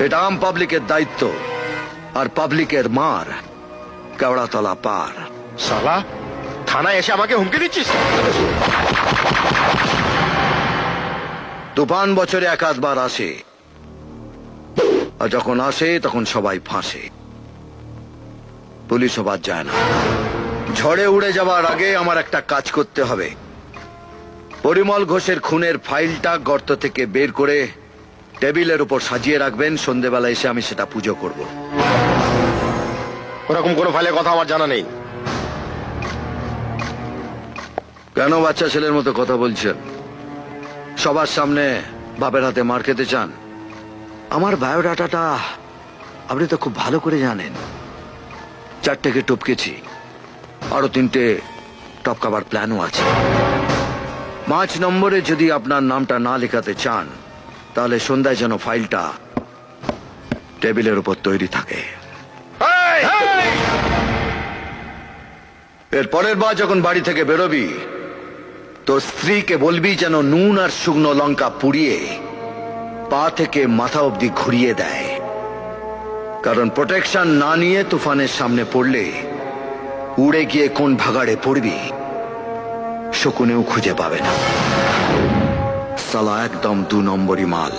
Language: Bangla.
এটা আম পাবলিকের দায়িত্ব, আর পাবলিকের মার কেওড়াতলা পার। শালা, থানায় এসে আমাকে হুমকি দিচ্ছিস? তুফান বছরে এক আধবার আসে, আর যখন আসে তখন সবাই ফাঁসে। পুলিশও বাদ যায় না। ঝড়ে উড়ে যাওয়ার আগে আমার একটা কাজ করতে হবে। পরিমল ঘোষের খুনের ফাইলটা গর্ত থেকে বের করে টেবিলের উপর সাজিয়ে রাখবেন। সন্ধেবেলা এসে আমি সেটা পুজো করব। ওরকম কোনো ফাইলের কথা আমার জানা নেই। কেন বাচ্চা ছেলের মতো কথা বলছেন? সবার সামনে বাপের হাতে মার খেতে চান? আমার বায়োডাটাটা আপনি তো খুব ভালো করে জানেন। 4টেকে টপকেছি, আরো 3টে টপকাবার প্ল্যানও আছে। 5 নম্বরে যদি আপনার নামটা না লেখাতে চান, তাহলে সন্ধ্যায় যেন ফাইলটা টেবিলের উপর তৈরি থাকে। এর পরের বার যখন বাড়ি থেকে বেরোবি, তো স্ত্রীকে বলবি যেন নুন আর শুকনো লঙ্কা পুড়িয়ে পা থেকে মাথা অবধি ঘুরিয়ে দেয়। কারণ প্রোটেকশন না নিয়ে তুফানের সামনে পড়লে উড়ে গিয়ে কোন ভাগাড়ে পড়বি শকুনেও খুঁজে পাবে না। সালা একদম 2 নম্বরই মাল।